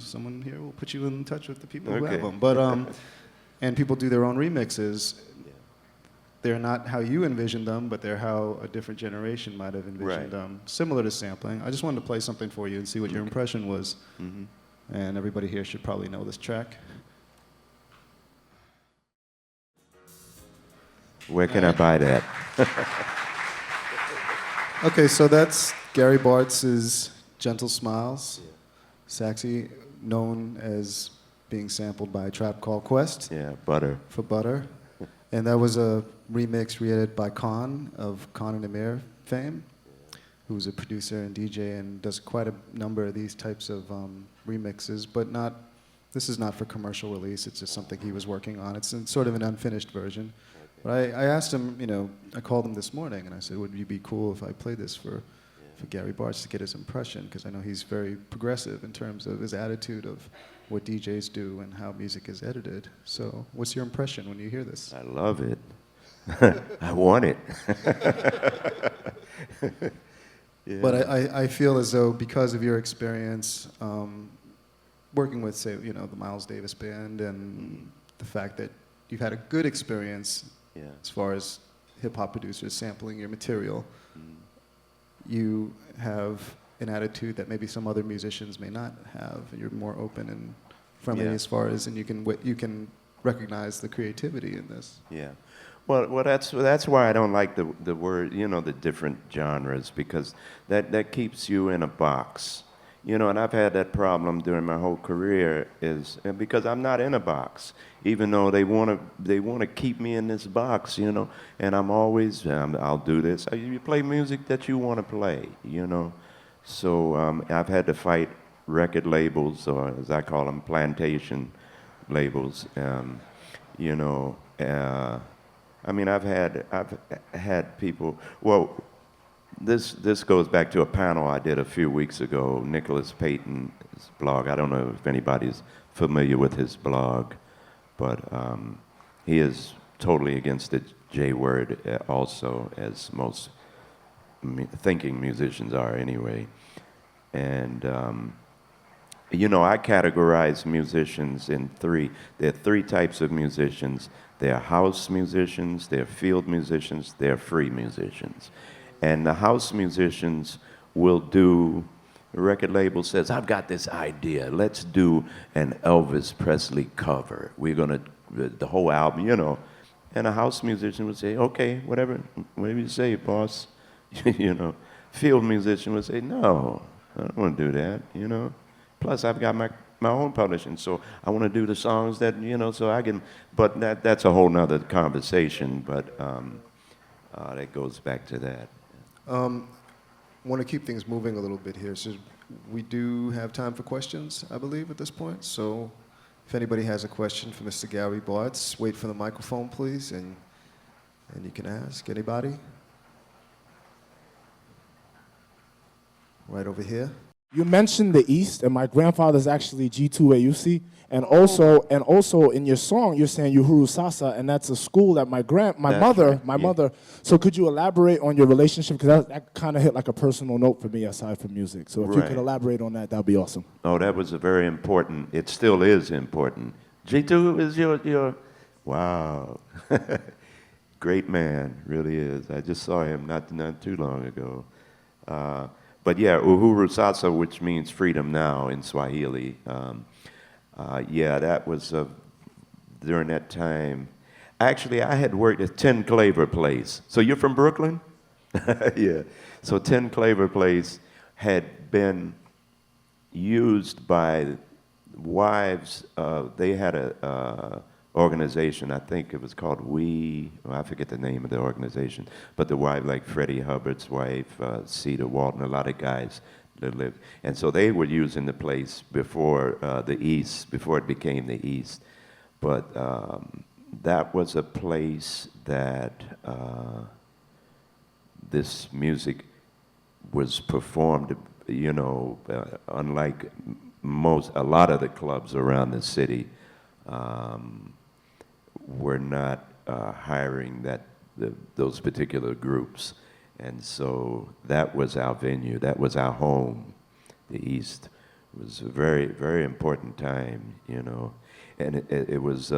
someone here will put you in touch with the people who have them. But and people do their own remixes. They're not how you envisioned them, but they're how a different generation might have envisioned them. Similar to sampling. I just wanted to play something for you and see what your impression was. Mm-hmm. And everybody here should probably know this track.
Where can I buy that?
Okay, so that's Gary Bartz's Gentle Smiles. Saxy, known as being sampled by a Trap Called Quest.
Yeah, Butter.
For Butter. And that was a remix re-edited by Khan of Khan and Amir fame, who's a producer and DJ and does quite a number of these types of remixes, but not, this is not for commercial release, it's just something he was working on. It's sort of an unfinished version. But I asked him, you know, I called him this morning and I said, would you be cool if I played this for Gary Bartz to get his impression? Because I know he's very progressive in terms of his attitude of what DJs do and how music is edited. So what's your impression when you hear this?
I love it. I want it. Yeah.
But I feel as though because of your experience working with, say, you know, the Miles Davis Band and the fact that you've had a good experience as far as hip-hop producers sampling your material, you have an attitude that maybe some other musicians may not have. You're more open and friendly as far as, and you can recognize the creativity in this.
Yeah. Well, that's why I don't like the word, you know, the different genres, because that keeps you in a box, you know. And I've had that problem during my whole career, is because I'm not in a box, even though they want to keep me in this box, you know. And I'm always I'll do this. You play music that you want to play, you know. So I've had to fight record labels, or as I call them, plantation labels, you know. I mean, I've had people. Well, this goes back to a panel I did a few weeks ago. Nicholas Payton's blog. I don't know if anybody's familiar with his blog, but he is totally against the J word, also, as most thinking musicians are anyway. And you know, I categorize musicians in three. There are three types of musicians. They're house musicians, they're field musicians, they're free musicians. And the house musicians will do, the record label says, I've got this idea, let's do an Elvis Presley cover. We're gonna, the whole album, you know. And a house musician would say, okay, whatever you say, boss. You know. Field musician would say, no, I don't wanna do that, you know. Plus, I've got my own publishing, so I want to do the songs that, you know, so I can, but that's a whole nother conversation, but that goes back to that.
Want to keep things moving a little bit here, so we do have time for questions, I believe, at this point. So if anybody has a question for Mr. Gary Bartz, wait for the microphone, please, and you can ask. Anybody? Right over here.
You mentioned the East, and my grandfather's actually G2AUC, and also in your song you're saying Uhuru Sasa, and that's a school that my mother. So could you elaborate on your relationship, because that kind of hit like a personal note for me aside from music. So if you could elaborate on that, that'd be awesome.
Oh, that was a very important. It still is important. G2 is your wow, great man, really is. I just saw him not too long ago. But yeah, Uhuru Sasa, which means freedom now in Swahili. Yeah, that was during that time. Actually, I had worked at 10 Claver Place. So you're from Brooklyn? Yeah. So 10 Claver Place had been used by wives. They had a organization, I think it was called I forget the name of the organization, but the wife, like Freddie Hubbard's wife, Cedar Walton, a lot of guys that lived. And so they were using the place before before it became the East. But that was a place that this music was performed, you know, unlike a lot of the clubs around the city. Were not hiring those particular groups. And so that was our venue, that was our home. The East was a very, very important time, you know. And it was,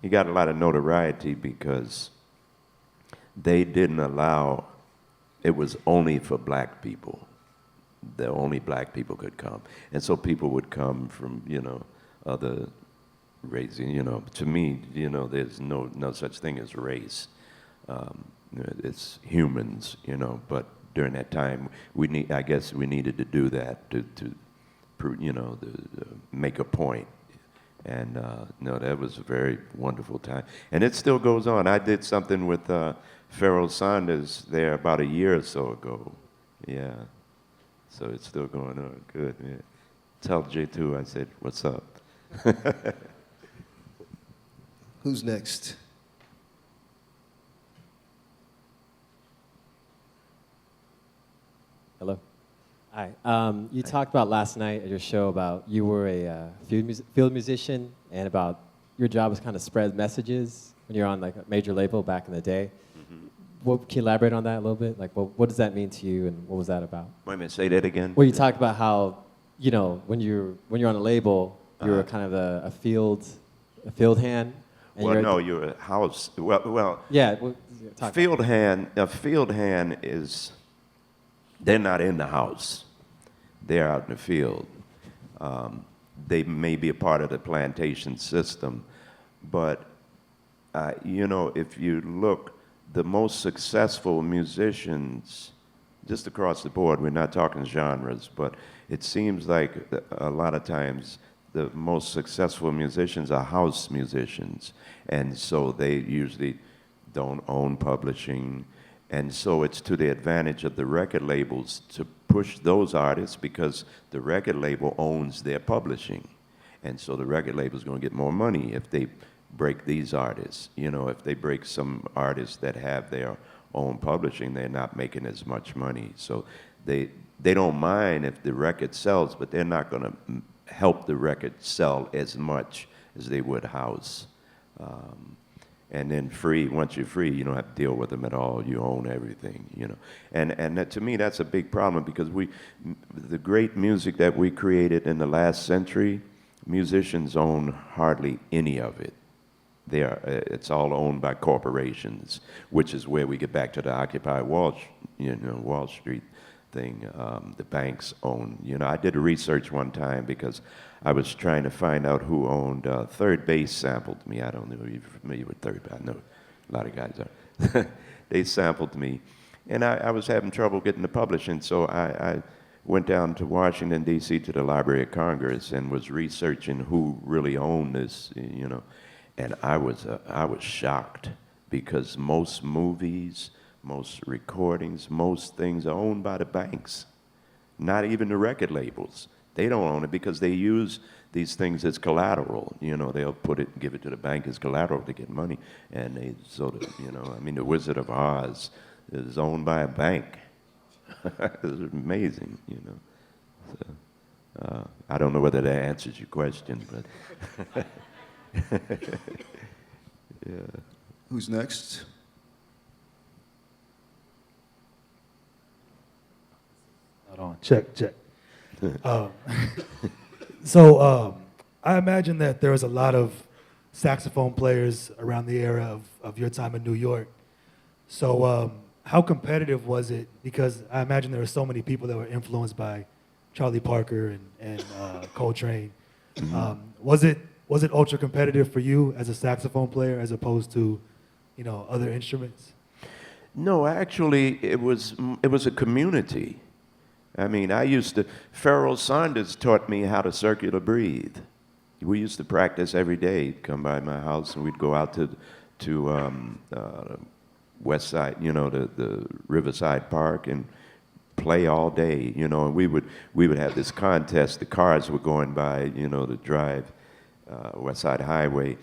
he got a lot of notoriety because they didn't allow, it was only for black people. The only black people could come. And so people would come from, you know, other raising, you know, to me, you know, there's no such thing as race. It's humans, you know. But during that time, I guess we needed to do that to you know, make a point, And no, that was a very wonderful time. And it still goes on. I did something with Pharoah Sanders there about a year or so ago. Yeah. So it's still going on. Good, yeah. Tell J2 I said, what's up?
Who's next?
Hello. Hi. You talked about last night at your show about you were a field musician and about your job was kind of spread messages when you're on like a major label back in the day. What, can you elaborate on that a little bit? Like, what does that mean to you, and what was that about?
Wait a minute, say that again.
Well, you talked about how, you know, when you're on a label, you're kind of a field hand. And
Well, no, you're a house. Well,
yeah.
a field hand is, they're not in the house. They're out in the field. They may be a part of the plantation system, but you know, if you look, the most successful musicians, just across the board, we're not talking genres, but it seems like a lot of times the most successful musicians are house musicians, and so they usually don't own publishing, and so it's to the advantage of the record labels to push those artists because the record label owns their publishing, and so the record label is going to get more money if they break these artists. You know, if they break some artists that have their own publishing, they're not making as much money. So they don't mind if the record sells, but they're not going to help the record sell as much as they would house. And then free, once you're free, you don't have to deal with them at all. You own everything, you know. And that, to me, that's a big problem because the great music that we created in the last century, musicians own hardly any of it. It's all owned by corporations, which is where we get back to the Occupy Wall Street thing. The banks own. You know, I did a research one time because I was trying to find out who owned Third Base. Sampled me. I don't know if you're familiar with Third Base. I know a lot of guys are. They sampled me, and I was having trouble getting the publishing. So I went down to Washington D.C. to the Library of Congress and was researching who really owned this. You know. And I was shocked because most movies, most recordings, most things are owned by the banks, not even the record labels. They don't own it because they use these things as collateral. You know, they'll give it to the bank as collateral to get money. And they sort of, you know, I mean, the Wizard of Oz is owned by a bank. It's amazing, you know. So, I don't know whether that answers your question, but. Yeah.
Who's next?
Hold on. Check. So I imagine that there was a lot of saxophone players around the era of your time in New York. So how competitive was it? Because I imagine there were so many people that were influenced by Charlie Parker and Coltrane. Was it ultra competitive for you as a saxophone player as opposed to, you know, other instruments?
No, actually, it was a community. I mean, Pharoah Sanders taught me how to circular breathe. We used to practice every day. He'd come by my house and we'd go out to West Side, you know, the Riverside Park and play all day, you know, and we would have this contest. The cars were going by, you know, to drive West Side Highway,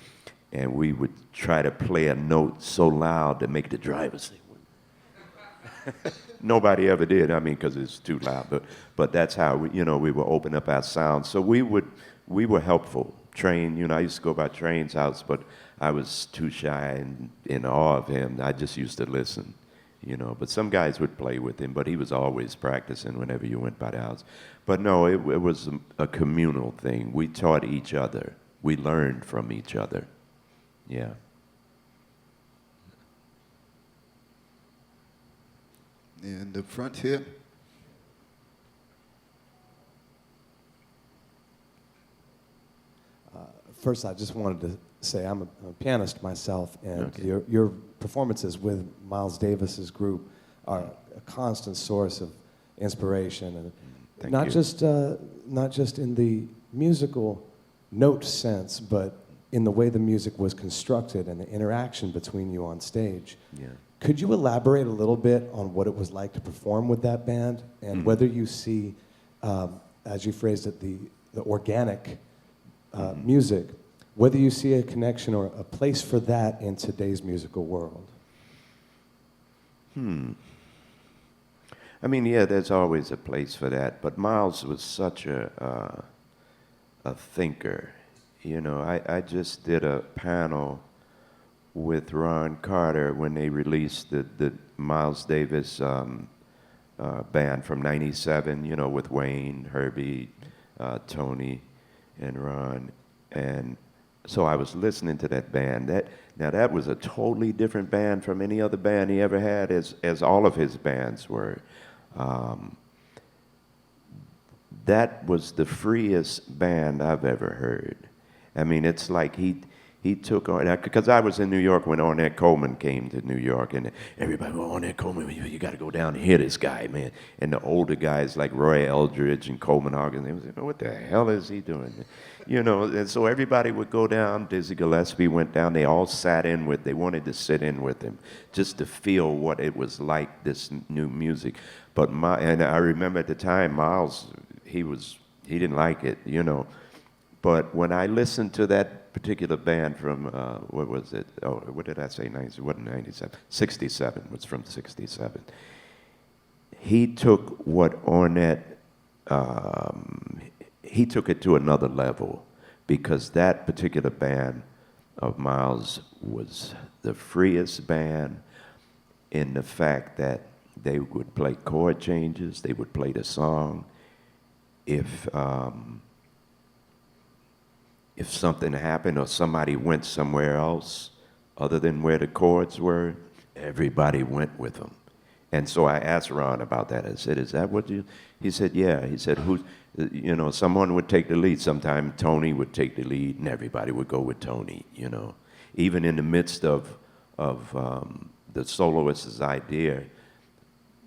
and we would try to play a note so loud to make the driver sing. Nobody ever did, I mean, because it's too loud, but that's how, we would open up our sound. So we were helpful. Train, you know, I used to go by Train's house, but I was too shy and in awe of him. I just used to listen, you know, but some guys would play with him, but he was always practicing whenever you went by the house. But no, it was a communal thing. We taught each other. We learned from each other. Yeah.
In the front here.
First, I just wanted to say I'm a pianist myself, and
Okay.
your performances with Miles Davis's group are a constant source of inspiration, and
Thank
not
you.
just in the musical note sense, but in the way the music was constructed and the interaction between you on stage.
Yeah.
Could you elaborate a little bit on what it was like to perform with that band and whether you see, as you phrased it, the organic music, whether you see a connection or a place for that in today's musical world?
I mean, yeah, there's always a place for that, but Miles was such a thinker. You know, I just did a panel with Ron Carter when they released the Miles Davis band from '97, you know, with Wayne, Herbie, Tony, and Ron. And so I was listening to that band. That was a totally different band from any other band he ever had, as all of his bands were. That was the freest band I've ever heard. I mean, it's like he took on, because I was in New York when Ornette Coleman came to New York, and everybody, well, Ornette Coleman, you got to go down and hear this guy, man. And the older guys like Roy Eldridge and Coleman Hawkins, they was like, what the hell is he doing? You know, and so everybody would go down. Dizzy Gillespie went down. They all they wanted to sit in with him just to feel what it was like, this new music. And I remember at the time, Miles, he didn't like it, you know. But when I listened to that particular band from, what was it? Oh, what did I say? It wasn't 97. 67. It was from 67. He took what Ornette, he took it to another level, because that particular band of Miles was the freest band in the fact that they would play chord changes, they would play the song. If something happened or somebody went somewhere else other than where the chords were, everybody went with them. And so I asked Ron about that. I said, is that what you, he said, yeah. He said, you know, someone would take the lead. Sometimes Tony would take the lead and everybody would go with Tony, you know. Even in the midst of the soloist's idea,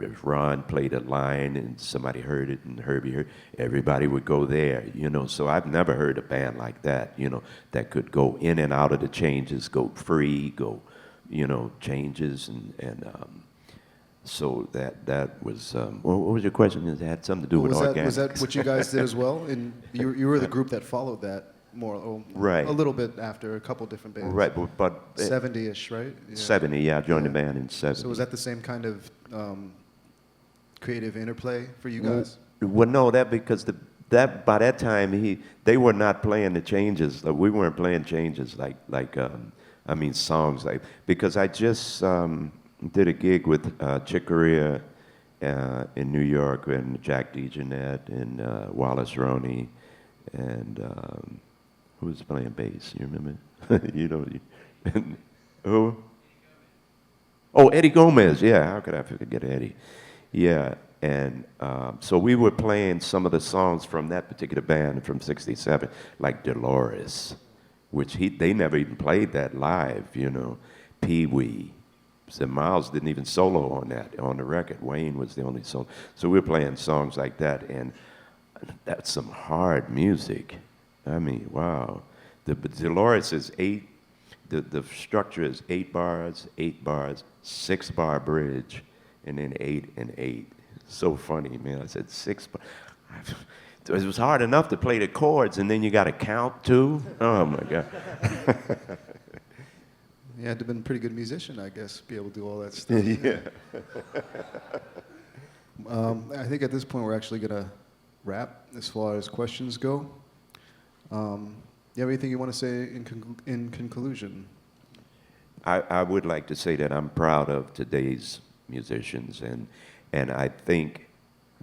if Ron played a line and somebody heard it and Herbie heard, everybody would go there, you know. So I've never heard a band like that, you know, that could go in and out of the changes, go free, go, you know, changes, and so that was, what was your question? It had something to do with organic.
Was that what you guys did as well? And you were the group that followed that more,
right.
A little bit after a couple different bands.
Right, but
70-ish, right? Yeah.
70, yeah, I joined the band in 70.
So was that the same kind of creative interplay for you guys?
Well, no, because by that time they were not playing the changes. We weren't playing changes like songs like, because I just did a gig with Chick Corea in New York, and Jack DeJohnette and Wallace Roney, and who was playing bass? You remember? You know, who? Oh, Eddie Gomez. Yeah, how could I forget Eddie? Yeah, and so we were playing some of the songs from that particular band from '67, like Dolores, which they never even played that live, you know. Pee Wee. So Miles didn't even solo on that, on the record. Wayne was the only solo. So we were playing songs like that, and that's some hard music. I mean, wow. But Dolores is the structure is 8 bars, 6-bar bridge, and then 8 and 8. So funny, man. I said 6 bars. It was hard enough to play the chords, and then you got to count too. Oh my God.
You had to have been a pretty good musician, I guess, be able to do all that stuff.
Yeah.
I think at this point we're actually going to wrap as far as questions go. You have anything you want to say in conclusion?
I would like to say that I'm proud of today's musicians, and I think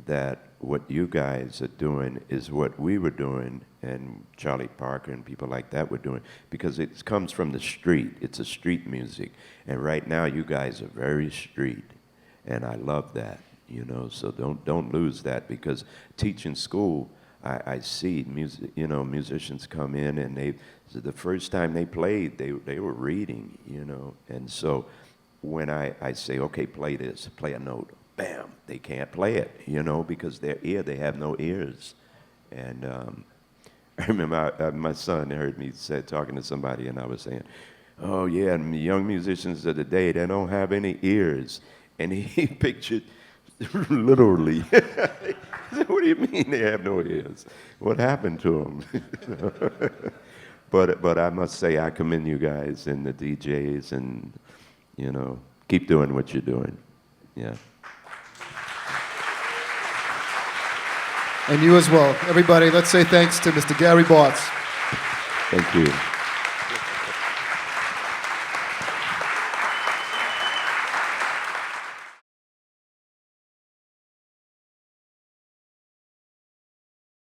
that what you guys are doing is what we were doing, and Charlie Parker and people like that were doing, because it comes from the street. It's a street music, and right now you guys are very street, and I love that, you know. So don't lose that, because teaching school, I see musicians come in, and the first time they played, they were reading, you know. And so when I say, okay, play this, play a note, bam, they can't play it, you know, because they have no ears. And I remember my son heard me talking to somebody, and I was saying, "Oh yeah, and the young musicians of the day, they don't have any ears," and he pictured literally. He said, "What do you mean they have no ears? What happened to them?" But I must say, I commend you guys and the DJs, and keep doing what you're doing. Yeah.
And you as well. Everybody, let's say thanks to Mr. Gary Bartz.
Thank you.